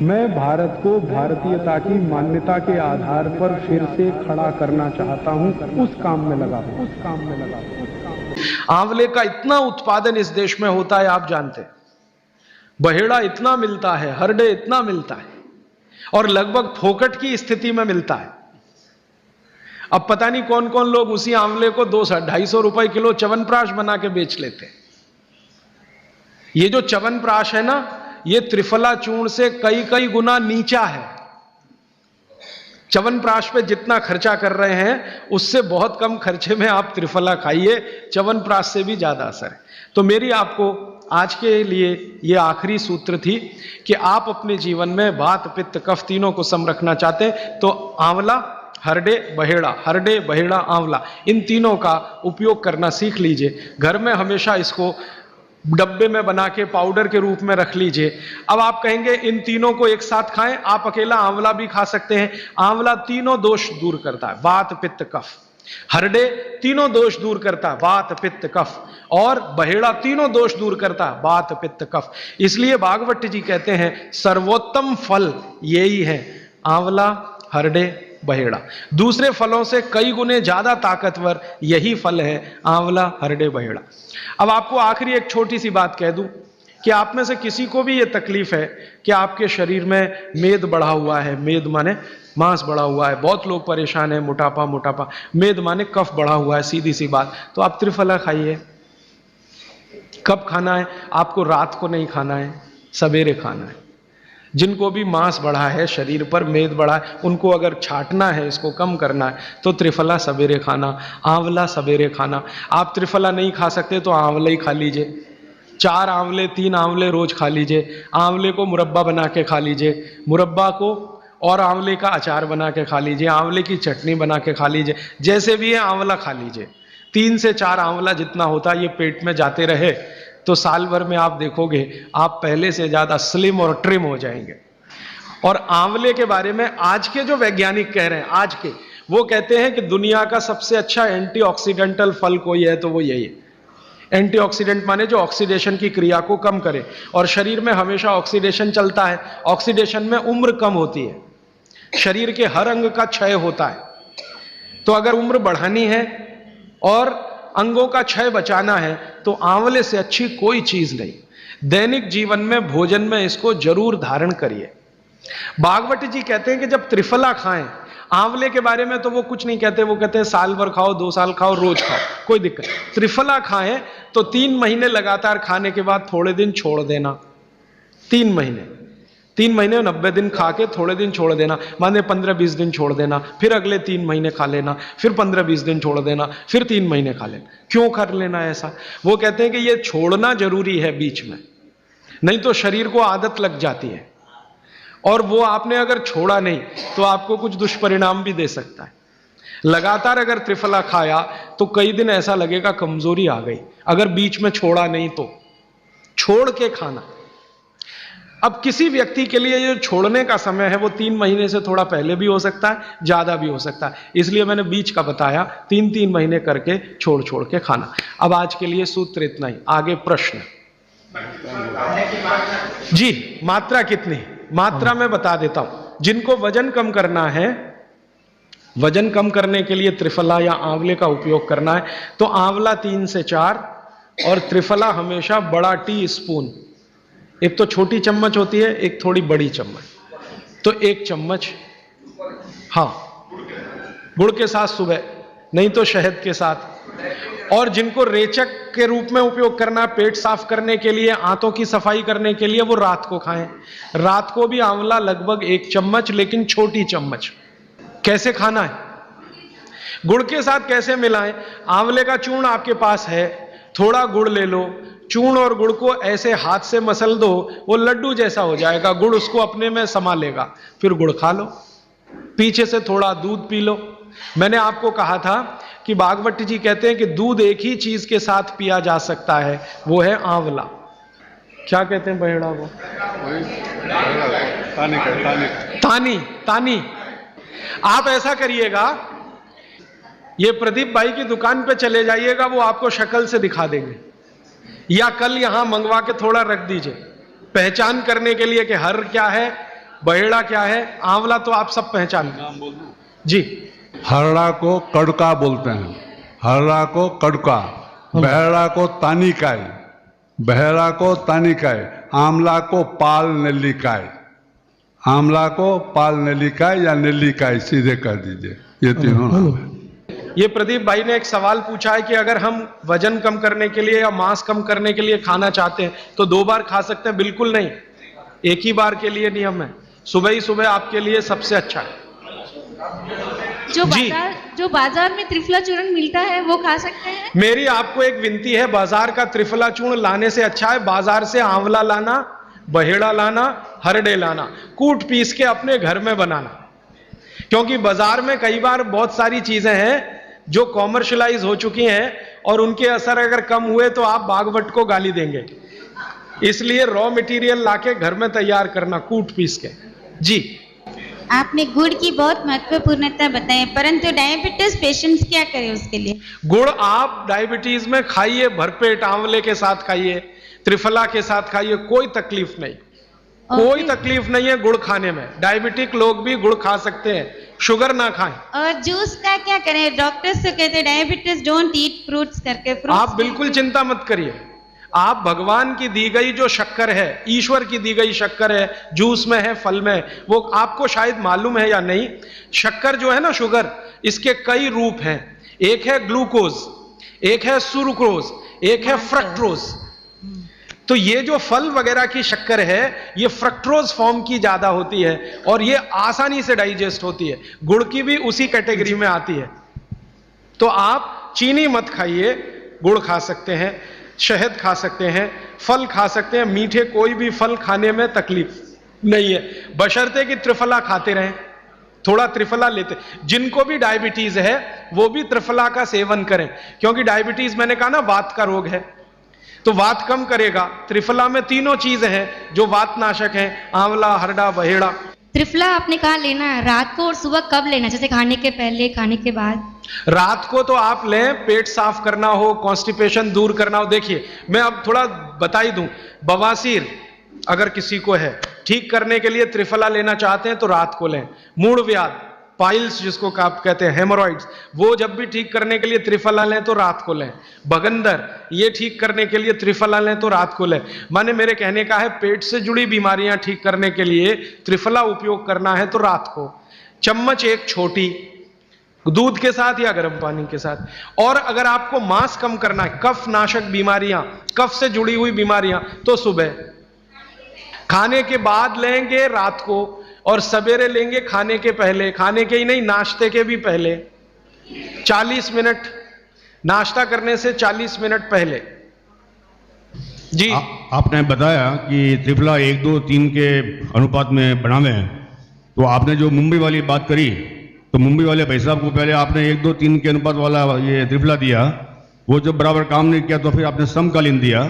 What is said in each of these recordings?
मैं भारत को भारतीयता की मान्यता के आधार पर फिर से खड़ा करना चाहता हूं, उस काम में लगा हूं। आंवले का इतना उत्पादन इस देश में होता है, आप जानते हैं। बहेड़ा इतना मिलता है, हरडे इतना मिलता है, और लगभग फोकट की स्थिति में मिलता है। अब पता नहीं कौन कौन लोग उसी आंवले को 200-250 रुपए किलो च्यवनप्राश बना के बेच लेते हैं। ये जो च्यवनप्राश है ना, ये त्रिफला चूर्ण से कई कई गुना नीचा है। च्यवनप्राश पे जितना खर्चा कर रहे हैं, उससे बहुत कम खर्चे में आप त्रिफला खाइए, च्यवनप्राश से भी ज्यादा असर है। तो मेरी आपको आज के लिए ये आखिरी सूत्र थी कि आप अपने जीवन में वात पित्त कफ तीनों को सम रखना चाहते हैं तो आंवला, हरडे, बहेड़ा, आंवला, इन तीनों का उपयोग करना सीख लीजिए। घर में हमेशा इसको डब्बे में बना के पाउडर के रूप में रख लीजिए। अब आप कहेंगे इन तीनों को एक साथ खाएं, आप अकेला आंवला भी खा सकते हैं। आंवला तीनों दोष दूर करता है, वात पित्त कफ। हरडे तीनों दोष दूर करता है, वात पित्त कफ। और बहेड़ा तीनों दोष दूर करता है, वात पित्त कफ। इसलिए भागवत जी कहते हैं सर्वोत्तम फल यही है, आंवला, हरडे, बहेड़ा। दूसरे फलों से कई गुने ज्यादा ताकतवर यही फल है, आंवला, हरडे, बहेड़ा। अब आपको आखिरी एक छोटी सी बात कह दूं कि आप में से किसी को भी यह तकलीफ है कि आपके शरीर में मेद बढ़ा हुआ है, मेद माने मांस बढ़ा हुआ है, बहुत लोग परेशान है, मोटापा, मेद माने कफ बढ़ा हुआ है, सीधी सी बात। तो आप त्रिफला खाइए। कब खाना है? आपको रात को नहीं खाना है, सवेरे खाना है। जिनको भी मांस बढ़ा है, शरीर पर मेद बढ़ा है, उनको अगर छाटना है, इसको कम करना है, तो त्रिफला सवेरे खाना, आंवला सवेरे खाना। आप त्रिफला नहीं खा सकते तो आंवला ही खा लीजिए। 4 आंवले 3 आंवले रोज खा लीजिए। आंवले को मुरब्बा बना के खा लीजिए, मुरब्बा को और आंवले का अचार बना के खा लीजिए, आंवले की चटनी बना के खा लीजिए, जैसे भी है आंवला खा लीजिए। 3 से 4 आंवला जितना होता है ये पेट में जाते रहे तो साल भर में आप देखोगे आप पहले से ज्यादा स्लिम और ट्रिम हो जाएंगे। और आंवले के बारे में आज के जो वैज्ञानिक कह रहे हैं, आज के, वो कहते हैं कि दुनिया का सबसे अच्छा एंटीऑक्सीडेंटल फल कोई है तो वो यही है। एंटीऑक्सीडेंट माने जो ऑक्सीडेशन की क्रिया को कम करे, और शरीर में हमेशा ऑक्सीडेशन चलता है। ऑक्सीडेशन में उम्र कम होती है, शरीर के हर अंग का क्षय होता है। तो अगर उम्र बढ़ानी है और अंगों का क्षय बचाना है तो आंवले से अच्छी कोई चीज नहीं। दैनिक जीवन में भोजन में इसको जरूर धारण करिए। भागवत जी कहते हैं कि जब त्रिफला खाएं, आंवले के बारे में तो वो कुछ नहीं कहते, वो कहते हैं साल भर खाओ, 2 साल खाओ, रोज खाओ, कोई दिक्कत। त्रिफला खाएं तो 3 महीने लगातार खाने के बाद थोड़े दिन छोड़ देना। 3 महीने 90 दिन खा के थोड़े दिन छोड़ देना, माने 15-20 दिन छोड़ देना, फिर अगले 3 महीने खा लेना, फिर 15-20 दिन छोड़ देना, फिर 3 महीने खा लेना। क्यों कर लेना ऐसा? वो कहते हैं कि ये छोड़ना जरूरी है बीच में, नहीं तो शरीर को आदत लग जाती है, और वो आपने अगर छोड़ा नहीं तो आपको कुछ दुष्परिणाम भी दे सकता है। लगातार अगर त्रिफला खाया तो कई दिन ऐसा लगेगा कमजोरी आ गई, अगर बीच में छोड़ा नहीं तो छोड़ के खाना। अब किसी व्यक्ति के लिए जो छोड़ने का समय है वो 3 महीने से थोड़ा पहले भी हो सकता है, ज्यादा भी हो सकता है, इसलिए मैंने बीच का बताया। 3-3 महीने करके छोड़ छोड़ के खाना। अब आज के लिए सूत्र इतना ही, आगे प्रश्न जी। मात्रा कितनी? मात्रा में बता देता हूं। जिनको वजन कम करना है, वजन कम करने के लिए त्रिफला या आंवले का उपयोग करना है तो आंवला 3 से 4 और त्रिफला हमेशा बड़ा टी स्पून, एक तो छोटी चम्मच होती है, एक थोड़ी बड़ी चम्मच, तो 1 चम्मच, हाँ, गुड़ के साथ सुबह, नहीं तो शहद के साथ। और जिनको रेचक के रूप में उपयोग करना, पेट साफ करने के लिए, आंतों की सफाई करने के लिए, वो रात को खाएं। रात को भी आंवला लगभग 1 चम्मच, लेकिन छोटी चम्मच। कैसे खाना है? गुड़ के साथ कैसे मिलाएं? आंवले का चूर्ण आपके पास है, थोड़ा गुड़ ले लो, चूर्ण और गुड़ को ऐसे हाथ से मसल दो, वो लड्डू जैसा हो जाएगा, गुड़ उसको अपने में समा लेगा, फिर गुड़ खा लो। पीछे से थोड़ा दूध पी लो। मैंने आपको कहा था कि भागवत जी कहते हैं कि दूध एक ही चीज के साथ पिया जा सकता है, वो है आंवला। क्या कहते हैं बहेड़ा को? तानी। आप ऐसा करिएगा, ये प्रदीप भाई की दुकान पे चले जाइएगा, वो आपको शक्ल से दिखा देंगे, या कल यहां मंगवा के थोड़ा रख दीजिए, पहचान करने के लिए कि हर क्या है बहेड़ा क्या है, आंवला तो आप सब पहचानते हैं जी। हरड़ा को कड़का बोलते हैं, हरड़ा को कड़का, बहेड़ा को तानिकाय, बहेड़ा को तानिकाय, आंवला को पाल नेल्लिकाय, आंवला को पाल नेल्लिकाय या नेल्लिकाय सीधे कर दीजिए, ये तीनों नाम है। ये प्रदीप भाई ने एक सवाल पूछा है कि अगर हम वजन कम करने के लिए या मांस कम करने के लिए खाना चाहते हैं तो 2 बार खा सकते हैं? बिल्कुल नहीं, एक ही बार के लिए नियम है, सुबह ही सुबह आपके लिए सबसे अच्छा है। जो बाजार में त्रिफला चूर्ण मिलता है वो खा सकते हैं? मेरी आपको एक विनती है, बाजार का त्रिफला चूर्ण लाने से अच्छा है बाजार से आंवला लाना, बहेड़ा लाना, हरड़े लाना, कूट पीस के अपने घर में बनाना। क्योंकि बाजार में कई बार बहुत सारी चीजें हैं जो कॉमर्शलाइज हो चुकी हैं और उनके असर अगर कम हुए तो आप बागवट को गाली देंगे, इसलिए रॉ मटेरियल लाके घर में तैयार करना कूट पीस के जी। आपने गुड़ की बहुत महत्वपूर्णता बताई, परंतु डायबिटीज पेशेंट्स क्या करें उसके लिए? गुड़ आप डायबिटीज में खाइए, भरपेट आंवले के साथ खाइए, त्रिफला के साथ खाइए, कोई तकलीफ नहीं, कोई तकलीफ नहीं है गुड़ खाने में। डायबिटिक लोग भी गुड़ खा सकते हैं, शुगर ना खाएं। और जूस का क्या करें? डॉक्टर्स तो कहते हैं डायबिटीज डोंट ईट फ्रूट्स करके। आप बिल्कुल चिंता मत करिए, आप भगवान की दी गई जो शक्कर है, ईश्वर की दी गई शक्कर है, जूस में है, फल में, वो आपको शायद मालूम है या नहीं। शक्कर जो है ना, शुगर, इसके कई रूप हैं। एक है ग्लूकोज, एक है सुक्रोज, एक है फ्रक्टोज। तो ये जो फल वगैरह की शक्कर है, ये फ्रक्टोज फॉर्म की ज्यादा होती है और ये आसानी से डाइजेस्ट होती है। गुड़ की भी उसी कैटेगरी में आती है। तो आप चीनी मत खाइए, गुड़ खा सकते हैं, शहद खा सकते हैं, फल खा सकते हैं, मीठे कोई भी फल खाने में तकलीफ नहीं है, बशर्ते कि त्रिफला खाते रहें, थोड़ा त्रिफला लेते। जिनको भी डायबिटीज है वो भी त्रिफला का सेवन करें, क्योंकि डायबिटीज मैंने कहा ना वात का रोग है, तो वात कम करेगा। त्रिफला में तीनों चीजें हैं जो वात नाशक हैं, आंवला, हरड़ा, बहेड़ा। त्रिफला आपने कहा लेना है रात को और सुबह कब लेना, जैसे खाने के पहले, खाने के बाद? रात को तो आप लें, पेट साफ करना हो, कॉन्स्टिपेशन दूर करना हो। देखिए मैं अब थोड़ा बता ही दूं, बवासीर अगर किसी को है, ठीक करने के लिए त्रिफला लेना चाहते हैं तो रात को लें। मूढ़ व्याध, पाइल्स जिसको आप कहते हैं, हेमोरॉइड्स, वो जब भी ठीक करने के लिए त्रिफला लें तो रात को लें। बगंदर, ये ठीक करने के लिए त्रिफला लें तो रात को लें। माने मेरे कहने का है, पेट से जुड़ी बीमारियां ठीक करने के लिए त्रिफला उपयोग करना है तो रात को। चम्मच एक छोटी, दूध के साथ या गर्म पानी के साथ। और अगर आपको मांस कम करना है, कफ नाशक बीमारियां, कफ से जुड़ी हुई बीमारियां, तो सुबह खाने के बाद लेंगे रात को, और सवेरे लेंगे खाने के पहले, खाने के ही नहीं नाश्ते के भी पहले, 40 मिनट, नाश्ता करने से 40 मिनट पहले जी। आपने बताया कि त्रिफला 1, 2, 3 के अनुपात में बनावे हैं, तो आपने जो मुंबई वाली बात करी, तो मुंबई वाले भाई साहब को पहले आपने 1, 2, 3 के अनुपात वाला ये त्रिफला दिया, वो जब बराबर काम नहीं किया तो फिर आपने समकालीन दिया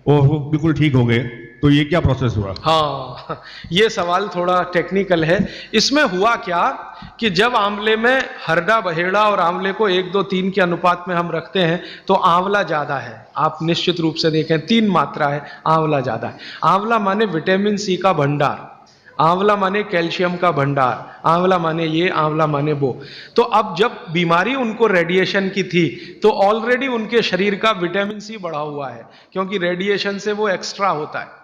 और वो बिल्कुल ठीक हो गए। तो ये क्या प्रोसेस हुआ? हाँ, ये सवाल थोड़ा टेक्निकल है। इसमें हुआ क्या कि जब आंवले में हरड़ा, बहेड़ा और आंवले को 1, 2, 3 के अनुपात में हम रखते हैं तो आंवला ज्यादा है। आप निश्चित रूप से देखें, 3 मात्रा है, आंवला ज्यादा है। आंवला माने विटामिन सी का भंडार, आंवला माने कैल्शियम का भंडार, आंवला माने ये, आंवला माने वो। तो अब जब बीमारी उनको रेडिएशन की थी तो ऑलरेडी उनके शरीर का विटामिन सी बढ़ा हुआ है, क्योंकि रेडिएशन से वो एक्स्ट्रा होता है।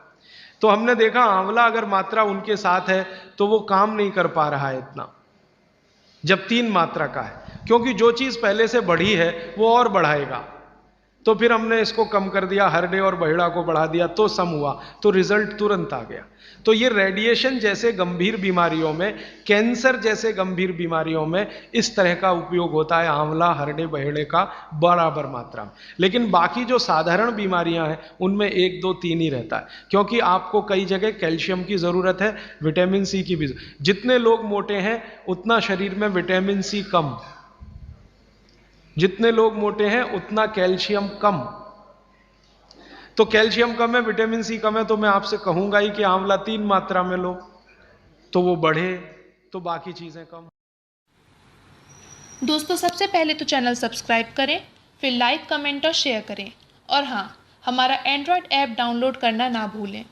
तो हमने देखा आंवला अगर मात्रा उनके साथ है तो वो काम नहीं कर पा रहा है इतना, जब 3 मात्रा का है, क्योंकि जो चीज पहले से बढ़ी है वो और बढ़ाएगा। तो फिर हमने इसको कम कर दिया, हरडे और बहेड़ा को बढ़ा दिया, तो सम हुआ, तो रिजल्ट तुरंत आ गया। तो ये रेडिएशन जैसे गंभीर बीमारियों में, कैंसर जैसे गंभीर बीमारियों में इस तरह का उपयोग होता है आंवला, हरडे, बहेड़े का बराबर मात्रा में। लेकिन बाकी जो साधारण बीमारियां हैं उनमें 1, 2, 3 ही रहता है, क्योंकि आपको कई जगह कैल्शियम की जरूरत है, विटामिन सी की भी। जितने लोग मोटे हैं उतना शरीर में विटामिन सी कम, जितने लोग मोटे हैं उतना कैल्शियम कम। तो कैल्शियम कम है, विटामिन सी कम है, तो मैं आपसे कहूंगा ही कि आंवला 3 मात्रा में लो तो वो बढ़े, तो बाकी चीजें कम। दोस्तों, सबसे पहले तो चैनल सब्सक्राइब करें, फिर लाइक, कमेंट और शेयर करें, और हाँ, हमारा एंड्रॉयड ऐप डाउनलोड करना ना भूलें।